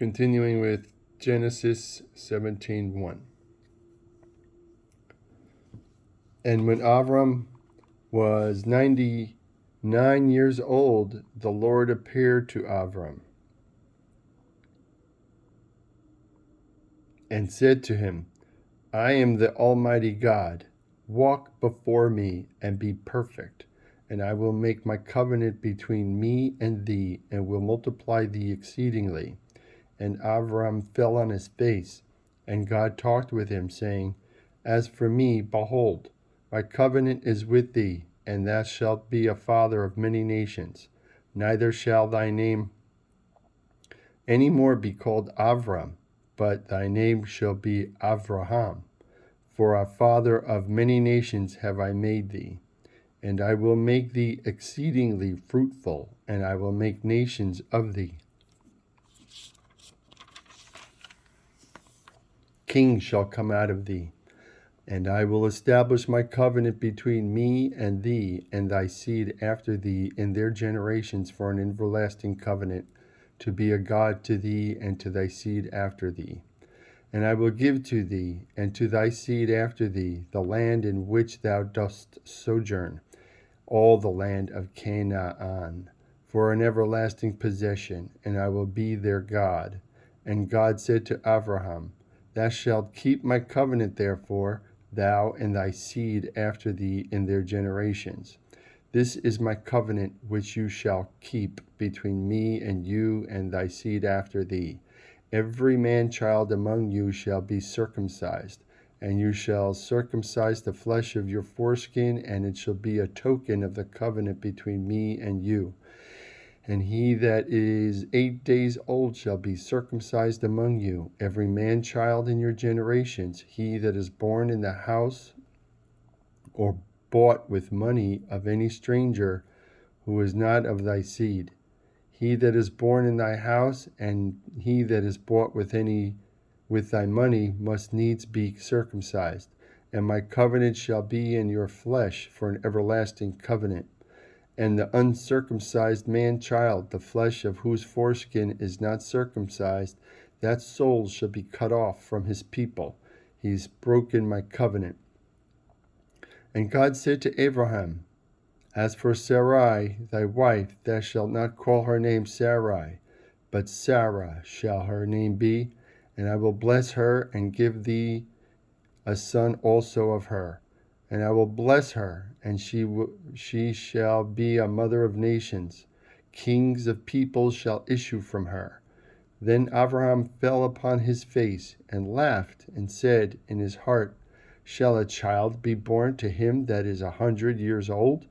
Continuing with Genesis 17:1. And when Avram was 99 years old, the Lord appeared to Avram and said to him, I am the Almighty God. Walk before me and be perfect, and I will make my covenant between me and thee, and will multiply thee exceedingly. And Avram fell on his face, and God talked with him, saying, As for me, behold, my covenant is with thee, and thou shalt be a father of many nations. Neither shall thy name any more be called Avram, but thy name shall be Avraham. For a father of many nations have I made thee. And I will make thee exceedingly fruitful, and I will make nations of thee. Kings shall come out of thee. And I will establish my covenant between me and thee and thy seed after thee in their generations for an everlasting covenant, to be a God to thee and to thy seed after thee. And I will give to thee and to thy seed after thee the land in which thou dost sojourn, all the land of Canaan, for an everlasting possession, and I will be their God. And God said to Abraham, Thou shalt keep my covenant, therefore, thou and thy seed after thee in their generations. This is my covenant which you shall keep between me and you and thy seed after thee. Every man-child among you shall be circumcised, and you shall circumcise the flesh of your foreskin, and it shall be a token of the covenant between me and you. And he that is 8 days old shall be circumcised among you, every man-child in your generations, he that is born in the house or bought with money of any stranger who is not of thy seed. He that is born in thy house, and he that is bought with thy money, must needs be circumcised. And my covenant shall be in your flesh for an everlasting covenant. And the uncircumcised man-child, the flesh of whose foreskin is not circumcised, that soul shall be cut off from his people. He's broken my covenant. And God said to Abraham, As for Sarai, thy wife, thou shalt not call her name Sarai, but Sarah shall her name be, and I will bless her and give thee a son also of her. And I will bless her, and she shall be a mother of nations. Kings of peoples shall issue from her. Then Abraham fell upon his face and laughed, and said in his heart, Shall a child be born to him that is 100 years old?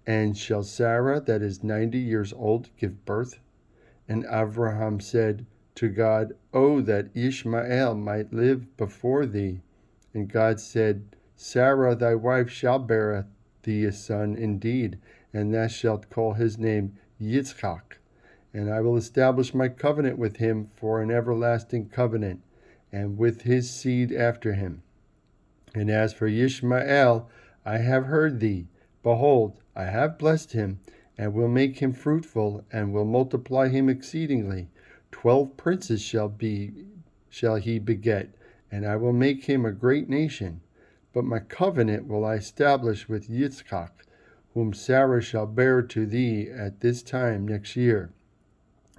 And shall Sarah that is 90 years old give birth? And Abraham said to God, Oh, that Ishmael might live before thee. And God said, Sarah thy wife shall bear thee a son indeed, and thou shalt call his name Yitzchak. And I will establish my covenant with him for an everlasting covenant, and with his seed after him. And as for Ishmael, I have heard thee. Behold, I have blessed him, and will make him fruitful, and will multiply him exceedingly. 12 princes shall he beget, and I will make him a great nation. But my covenant will I establish with Yitzchak, whom Sarah shall bear to thee at this time next year.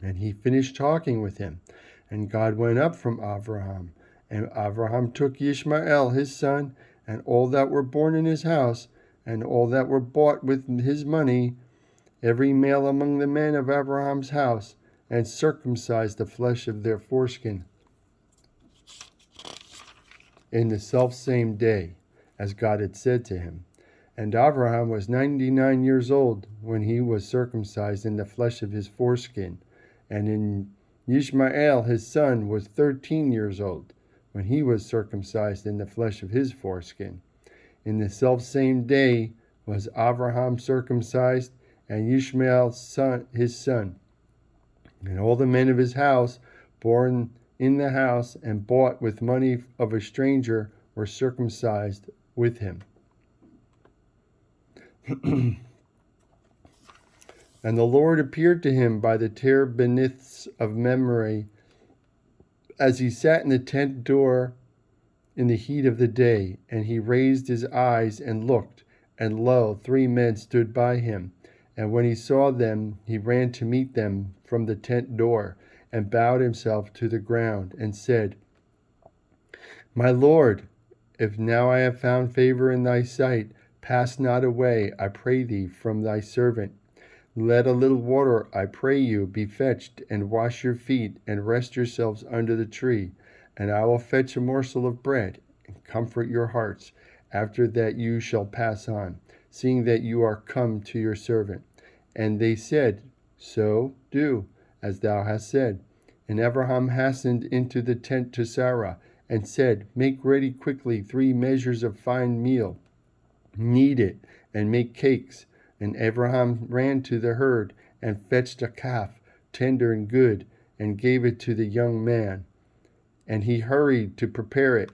And he finished talking with him, and God went up from Abraham. And Abraham took Ishmael his son, and all that were born in his house, and all that were bought with his money, every male among the men of Abraham's house, and circumcised the flesh of their foreskin in the selfsame day, as God had said to him. And Abraham was 99 years old when he was circumcised in the flesh of his foreskin, and in Ishmael his son was 13 years old when he was circumcised in the flesh of his foreskin. In the selfsame day was Abraham circumcised, and Ishmael his son. And all the men of his house, born in the house and bought with money of a stranger, were circumcised with him. And the Lord appeared to him by the terebinths of Mamre as he sat in the tent door in the heat of the day, and he raised his eyes and looked, and lo, 3 men stood by him. And when he saw them, he ran to meet them from the tent door, and bowed himself to the ground, and said, My Lord, if now I have found favor in thy sight, pass not away, I pray thee, from thy servant. Let a little water, I pray you, be fetched, and wash your feet, and rest yourselves under the tree. And I will fetch a morsel of bread, and comfort your hearts. After that you shall pass on, seeing that you are come to your servant. And they said, So do, as thou hast said. And Abraham hastened into the tent to Sarah, and said, Make ready quickly 3 measures of fine meal. Knead it, and make cakes. And Abraham ran to the herd, and fetched a calf, tender and good, and gave it to the young man. And he hurried to prepare it.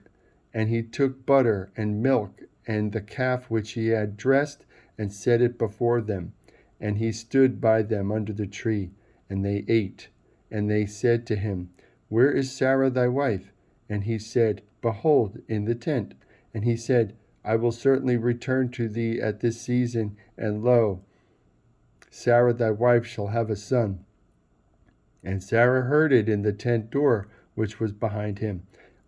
And he took butter and milk, and the calf which he had dressed, and set it before them. And he stood by them under the tree, and they ate. And they said to him, Where is Sarah thy wife? And he said, Behold, in the tent. And he said, I will certainly return to thee at this season, and lo, Sarah thy wife shall have a son. And Sarah heard it in the tent door, which was behind him.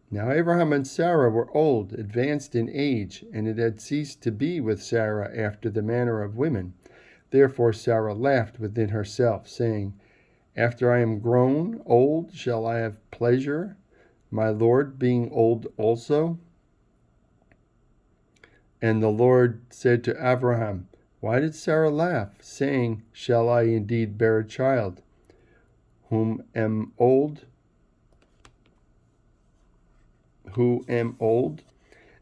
Now Abraham and Sarah were old, advanced in age, and it had ceased to be with Sarah after the manner of women. Therefore Sarah laughed within herself, saying, After I am grown old, shall I have pleasure, my Lord being old also? And the Lord said to Abraham, Why did Sarah laugh, saying, Shall I indeed bear a child, who am old?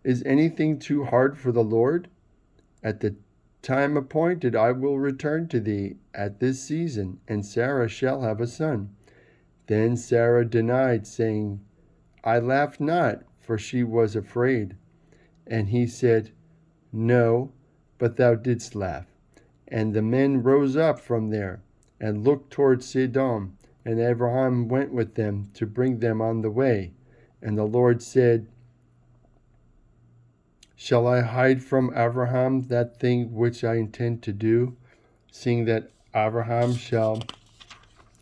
Is anything too hard for the Lord? At the time appointed I will return to thee at this season, and Sarah shall have a son. Then Sarah denied, saying, I laughed not, for she was afraid. And he said, No, but thou didst laugh. And the men rose up from there, and looked toward Sodom, and Abraham went with them to bring them on the way. And the Lord said, Shall I hide from Abraham that thing which I intend to do, seeing that Abraham shall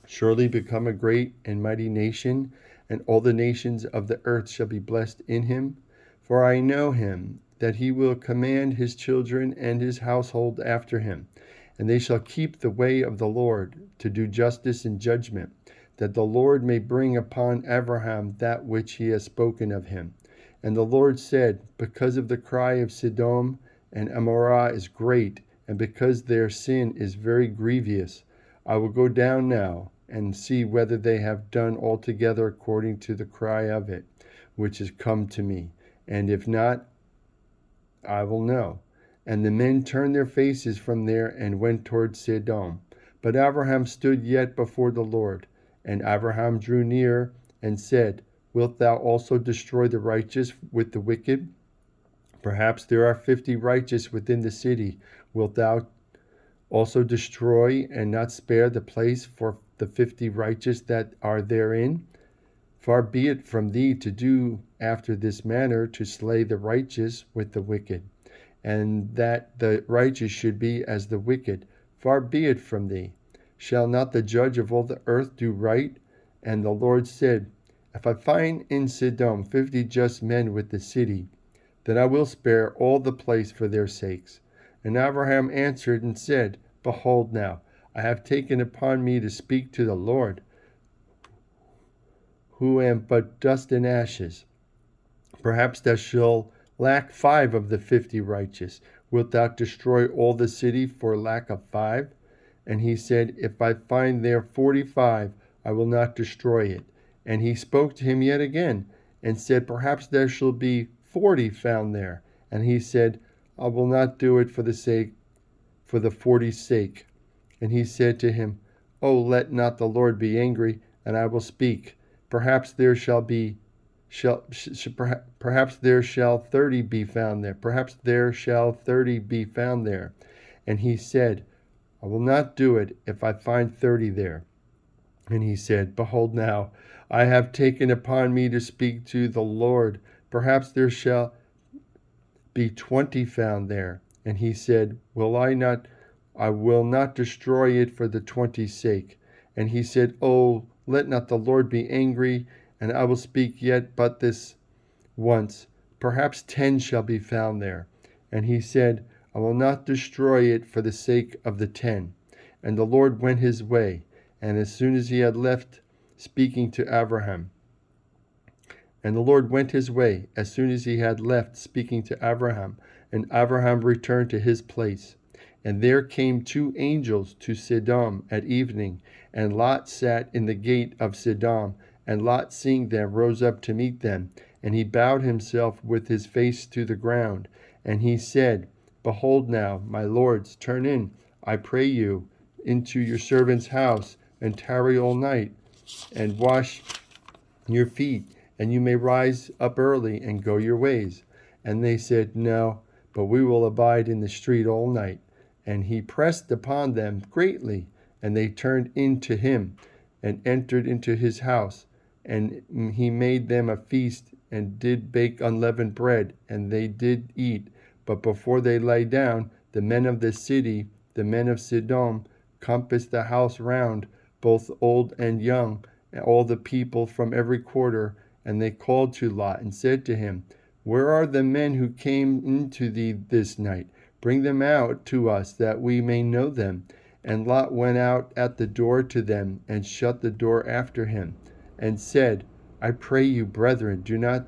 surely become a great and mighty nation, and all the nations of the earth shall be blessed in him? For I know him, that he will command his children and his household after him, and they shall keep the way of the Lord, to do justice and judgment, that the Lord may bring upon Abraham that which he has spoken of him. And the Lord said, Because of the cry of Sodom and Amorah is great, and because their sin is very grievous, I will go down now, and see whether they have done altogether according to the cry of it, which is come to me. And if not, I will know. And the men turned their faces from there, and went toward Sodom. But Abraham stood yet before the Lord. And Abraham drew near, and said, Wilt thou also destroy the righteous with the wicked? Perhaps there are 50 righteous within the city. Wilt thou also destroy, and not spare the place for the 50 righteous that are therein? Far be it from thee to do after this manner, to slay the righteous with the wicked, and that the righteous should be as the wicked. Far be it from thee. Shall not the judge of all the earth do right? And the Lord said, If I find in Sodom 50 just men with the city, then I will spare all the place for their sakes. And Abraham answered and said, Behold now, I have taken upon me to speak to the Lord, who am but dust and ashes. Perhaps thou shalt lack 5 of the 50 righteous. Wilt thou destroy all the city for lack of 5? And he said, If I find there 45, I will not destroy it. And he spoke to him yet again, and said, Perhaps there shall be 40 found there. And he said, I will not do it for the 40's sake. And he said to him, Oh, let not the Lord be angry, and I will speak. Perhaps there shall 30 be found there. Perhaps there shall 30 be found there. And he said, I will not do it if I find 30 there. And he said, Behold now, I have taken upon me to speak to the Lord. Perhaps there shall be 20 found there. And he said, I will not destroy it for the 20's sake. And he said, Oh, let not the Lord be angry, and I will speak yet but this once. Perhaps 10 shall be found there. And he said, I will not destroy it for the sake of the 10. And the Lord went his way, and as soon as he had left speaking to Abraham, and the Lord went his way as soon as he had left speaking to Abraham, and Abraham returned to his place. And there came 2 angels to Sodom at evening, and Lot sat in the gate of Sodom. And Lot, seeing them, rose up to meet them, and he bowed himself with his face to the ground. And he said, Behold now, my lords, turn in, I pray you, into your servant's house, and tarry all night, and wash your feet, and you may rise up early and go your ways. And they said, No, but we will abide in the street all night. And he pressed upon them greatly, and they turned in to him, and entered into his house. And he made them a feast, and did bake unleavened bread, and they did eat. But before they lay down, the men of the city, the men of Sodom, compassed the house round, both old and young, all the people from every quarter. And they called to Lot, and said to him, Where are the men who came into thee this night? Bring them out to us, that we may know them. And Lot went out at the door to them, and shut the door after him, and said, I pray you, brethren, do not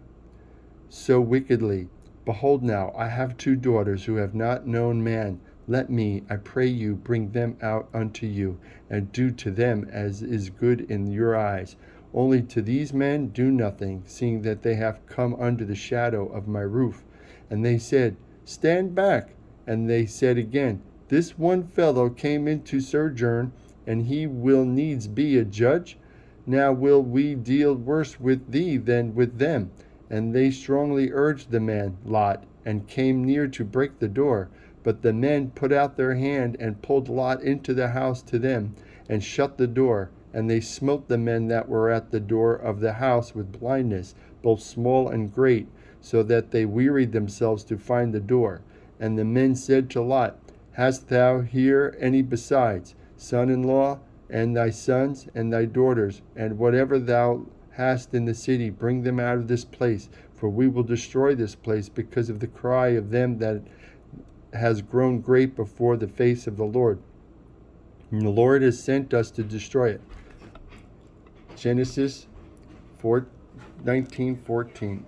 so wickedly. Behold now, I have 2 daughters who have not known man. Let me, I pray you, bring them out unto you, and do to them as is good in your eyes. Only to these men do nothing, seeing that they have come under the shadow of my roof. And they said, Stand back. And they said again, This one fellow came in to sojourn, and he will needs be a judge. Now will we deal worse with thee than with them. And they strongly urged the man, Lot, and came near to break the door. But the men put out their hand, and pulled Lot into the house to them, and shut the door. And they smote the men that were at the door of the house with blindness, both small and great, so that they wearied themselves to find the door. And the men said to Lot, Hast thou here any besides, son-in-law, and thy sons, and thy daughters, and whatever thou hast in the city, bring them out of this place, for we will destroy this place because of the cry of them that has grown great before the face of the Lord. And the Lord has sent us to destroy it. Genesis 19:14.